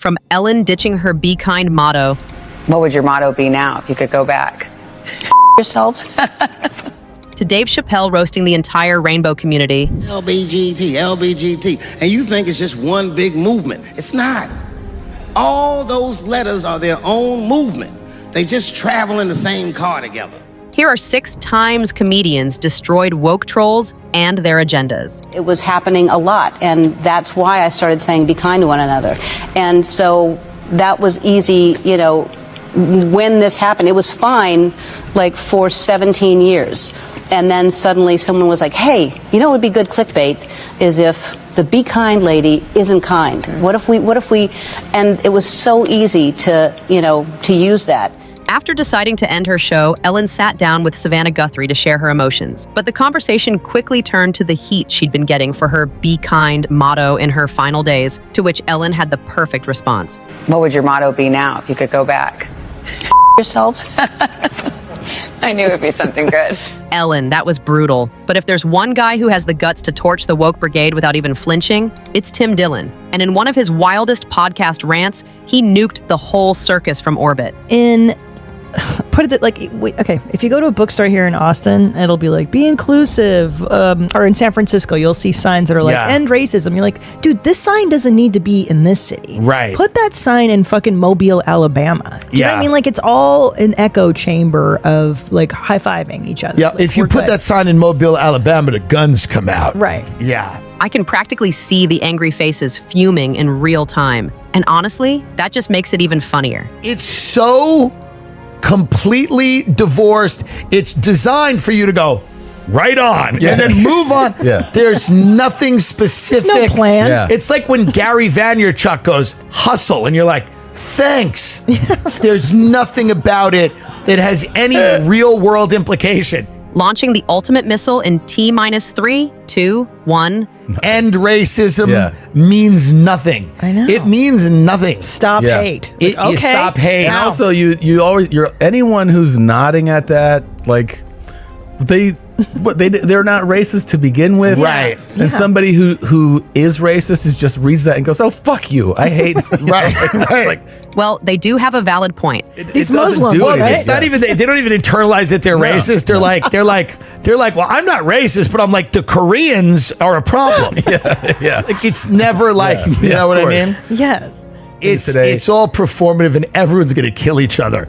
From Ellen ditching her Be Kind motto. What would your motto be now if you could go back? Yourselves. To Dave Chappelle roasting the entire rainbow community. LBGT. And you think it's just one big movement. It's not. All those letters are their own movement. They just travel in the same car together. Here are 6 times comedians destroyed woke trolls and their agendas. It was happening a lot, and that's why I started saying be kind to one another. And so that was easy, you know, when this happened. It was fine, like, for 17 years. And then suddenly someone was like, hey, you know what would be good clickbait is if the be kind lady isn't kind. What if we, and it was so easy to, you know, to use that. After deciding to end her show, Ellen sat down with Savannah Guthrie to share her emotions. But the conversation quickly turned to the heat she'd been getting for her Be Kind motto in her final days, to which Ellen had the perfect response. What would your motto be now if you could go back? Yourselves. I knew it would be something good. Ellen, that was brutal. But if there's one guy who has the guts to torch the woke brigade without even flinching, it's Tim Dillon. And in one of his wildest podcast rants, he nuked the whole circus from orbit. Okay, if you go to a bookstore here in Austin, it'll be like, be inclusive, or in San Francisco, you'll see signs that are like, end racism. You're like, dude, this sign doesn't need to be in this city. Right. Put that sign in fucking Mobile, Alabama. Do you know what I mean? Like, it's all an echo chamber of, like, high-fiving each other. Yeah, Like, if you put that sign in Mobile, Alabama, the guns come out. Right. Yeah. I can practically see the angry faces fuming in real time. And honestly, that just makes it even funnier. It's so completely divorced. It's designed for you to go right on and then move on. There's nothing specific. There's no plan. Yeah. It's like when Gary Vaynerchuk goes hustle and you're like, thanks. There's nothing about it that has any real world implication. Launching the ultimate missile in T-3, 2, 1. End racism means nothing. I know. It means nothing. Stop hate. You stop hate. And also, you're anyone who's nodding at that, like, they're not racist to begin with, right? And somebody who is racist just reads that and goes, "Oh, fuck you! I hate." right. Like, well, they do have a valid point. These Muslims, it's not even. They don't even internalize it. They're racist. They're like. Well, I'm not racist, but I'm like, the Koreans are a problem. Like, it's never like, you know what I mean? Yes. It's all performative, and everyone's going to kill each other.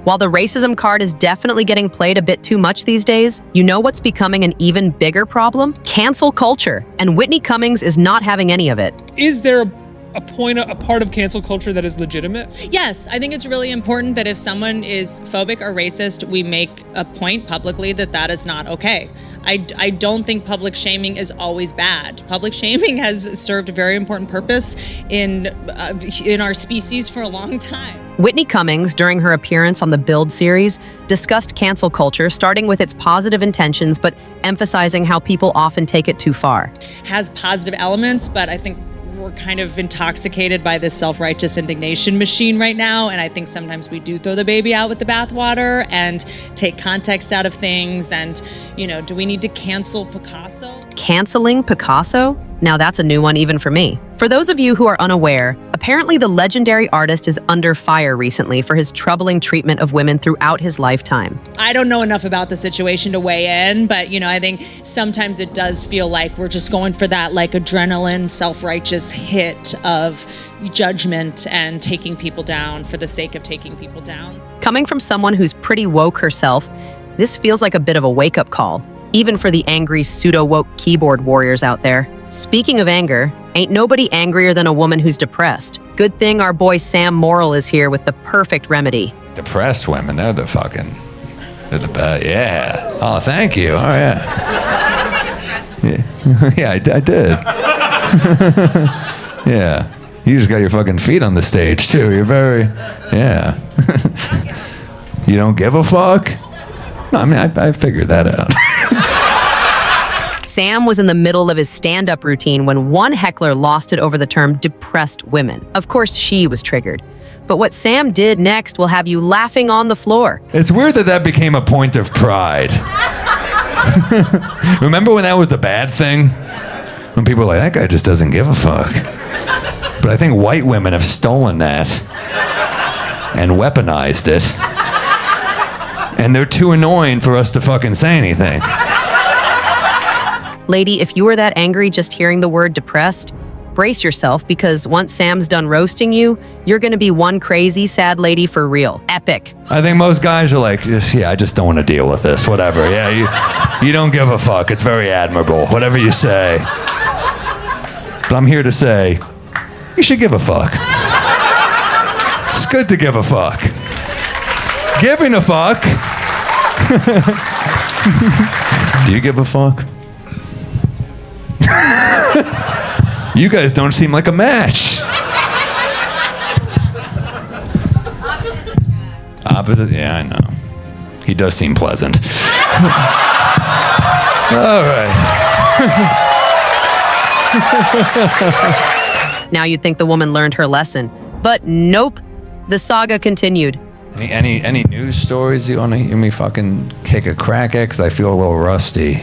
While the racism card is definitely getting played a bit too much these days, you know what's becoming an even bigger problem? Cancel culture. And Whitney Cummings is not having any of it. Is there a part of cancel culture that is legitimate? Yes, I think it's really important that if someone is phobic or racist, we make a point publicly that is not okay. I don't think public shaming is always bad. Public shaming has served a very important purpose in our species for a long time. Whitney Cummings, during her appearance on the Build series, discussed cancel culture, starting with its positive intentions, but emphasizing how people often take it too far. Has positive elements, but I think we're kind of intoxicated by this self-righteous indignation machine right now, and I think sometimes we do throw the baby out with the bathwater and take context out of things. And, you know, do we need to cancel Picasso? Canceling Picasso? Now that's a new one even for me. For those of you who are unaware, apparently the legendary artist is under fire recently for his troubling treatment of women throughout his lifetime. I don't know enough about the situation to weigh in, but, you know, I think sometimes it does feel like we're just going for that, like, adrenaline, self-righteous hit of judgment and taking people down for the sake of taking people down. Coming from someone who's pretty woke herself, this feels like a bit of a wake-up call, even for the angry pseudo-woke keyboard warriors out there. Speaking of anger, ain't nobody angrier than a woman who's depressed. Good thing our boy Sam Morrill is here with the perfect remedy. Depressed women, they're the best. Yeah. Oh, thank you. Oh, yeah. Yeah, I did. Yeah. You just got your fucking feet on the stage, too. You're very, yeah. You don't give a fuck? No, I mean, I figured that out. Sam was in the middle of his stand-up routine when one heckler lost it over the term depressed women. Of course, she was triggered. But what Sam did next will have you laughing on the floor. It's weird that became a point of pride. Remember when that was a bad thing? When people were like, that guy just doesn't give a fuck. But I think white women have stolen that and weaponized it. And they're too annoying for us to fucking say anything. Lady, if you were that angry just hearing the word depressed, brace yourself, because once Sam's done roasting you, you're gonna be one crazy, sad lady for real. Epic. I think most guys are like, yeah, I just don't want to deal with this, whatever. Yeah, you don't give a fuck. It's very admirable, whatever you say. But I'm here to say, you should give a fuck. It's good to give a fuck. Giving a fuck. Do you give a fuck? You guys don't seem like a match. Opposite, yeah, I know. He does seem pleasant. All right. Now you'd think the woman learned her lesson, but nope. The saga continued. Any news stories you want to hear me fucking take a crack at? Because I feel a little rusty.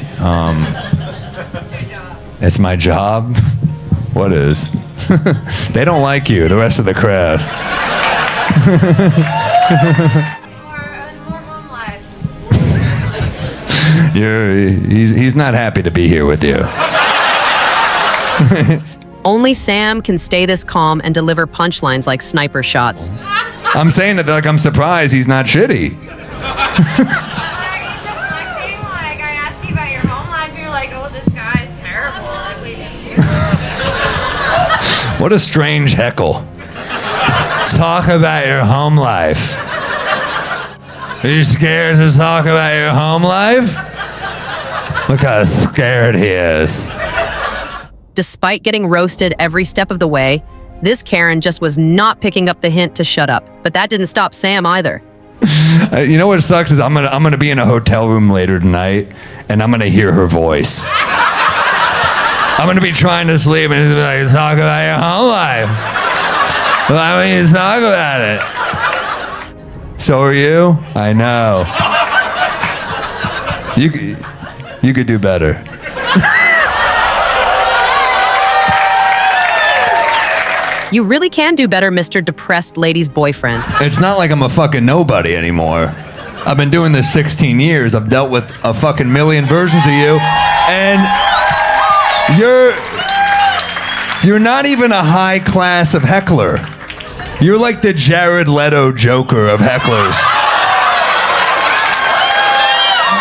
It's my job. What is? They don't like you, the rest of the crowd. More home life. He's not happy to be here with you. Only Sam can stay this calm and deliver punchlines like sniper shots. I'm saying it like I'm surprised he's not shitty. Are you deflecting? Like, I asked you about your home life, you're like, oh, this guy's terrible. Like, wait, What a strange heckle. Talk about your home life. Are you scared to talk about your home life? Look how scared he is. Despite getting roasted every step of the way, this Karen just was not picking up the hint to shut up. But that didn't stop Sam either. You know what sucks is I'm gonna be in a hotel room later tonight, and I'm gonna hear her voice. I'm gonna be trying to sleep, and it's like, talk about your home life. Why don't you talk about it? So are you? I know. You could do better. You really can do better, Mr. Depressed Lady's boyfriend. It's not like I'm a fucking nobody anymore. I've been doing this 16 years. I've dealt with a fucking million versions of you, and you're not even a high class of heckler. You're like the Jared Leto Joker of hecklers.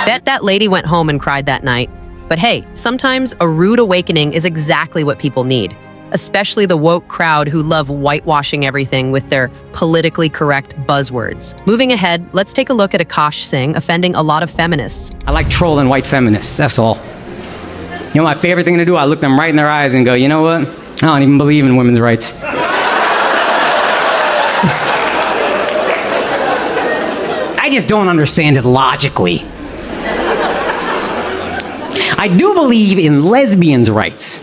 Bet that lady went home and cried that night. But hey, sometimes a rude awakening is exactly what people need. Especially the woke crowd who love whitewashing everything with their politically correct buzzwords. Moving ahead, let's take a look at Akash Singh offending a lot of feminists. I like trolling white feminists, that's all. You know my favorite thing to do? I look them right in their eyes and go, you know what? I don't even believe in women's rights. I just don't understand it logically. I do believe in lesbians' rights.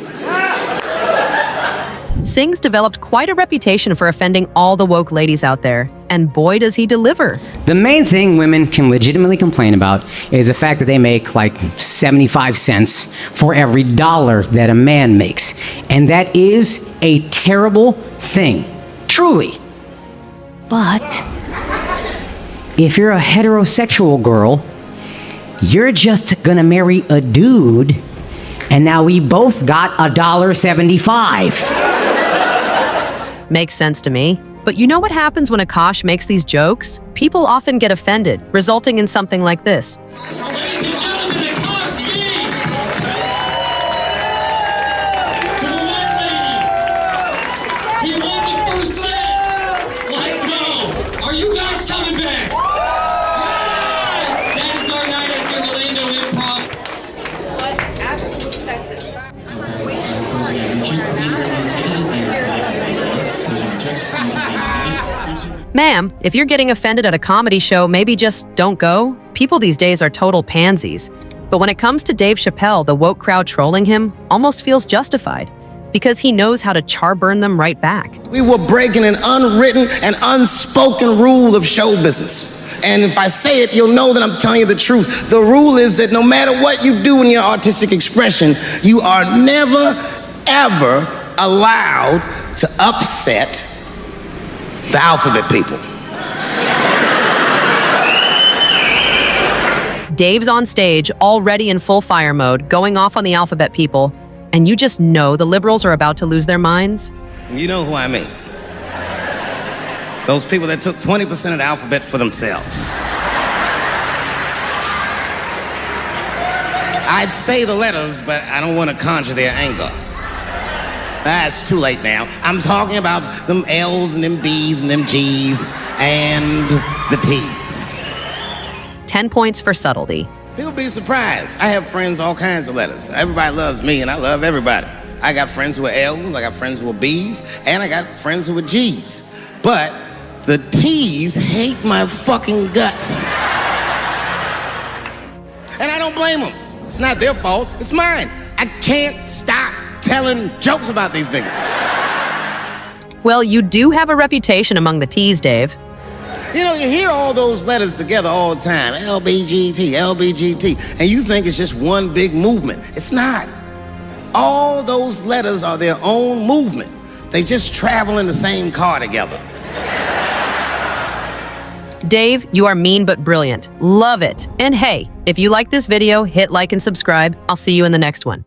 Singh's developed quite a reputation for offending all the woke ladies out there, and boy does he deliver. The main thing women can legitimately complain about is the fact that they make like 75 cents for every dollar that a man makes. And that is a terrible thing, truly. But if you're a heterosexual girl, you're just gonna marry a dude, and now we both got $1.75. Makes sense to me. But you know what happens when Akash makes these jokes? People often get offended, resulting in something like this. Ladies and gentlemen, Cassie! To the white lady! He won the first set! Let's go! Are you guys coming back? Yes! That is our night at the Orlando Improv. What absolute sexist. Ma'am, if you're getting offended at a comedy show, maybe just don't go. People these days are total pansies. But when it comes to Dave Chappelle, the woke crowd trolling him almost feels justified because he knows how to char-burn them right back. We were breaking an unwritten and unspoken rule of show business. And if I say it, you'll know that I'm telling you the truth. The rule is that no matter what you do in your artistic expression, you are never, ever allowed to upset the alphabet people. Dave's on stage, already in full fire mode, going off on the alphabet people, and you just know the liberals are about to lose their minds. You know who I mean. Those people that took 20% of the alphabet for themselves. I'd say the letters, but I don't want to conjure their anger. It's too late now. I'm talking about them L's and them B's and them G's and the T's. 10 points for subtlety. People be surprised. I have friends, all kinds of letters. Everybody loves me, and I love everybody. I got friends who are L's, I got friends who are B's, and I got friends who are G's. But the T's hate my fucking guts. And I don't blame them. It's not their fault, it's mine. I can't stop telling jokes about these niggas. Well, you do have a reputation among the T's, Dave. You know, you hear all those letters together all the time, LBGT, LBGT, and you think it's just one big movement. It's not. All those letters are their own movement. They just travel in the same car together. Dave, you are mean but brilliant. Love it. And hey, if you like this video, hit like and subscribe. I'll see you in the next one.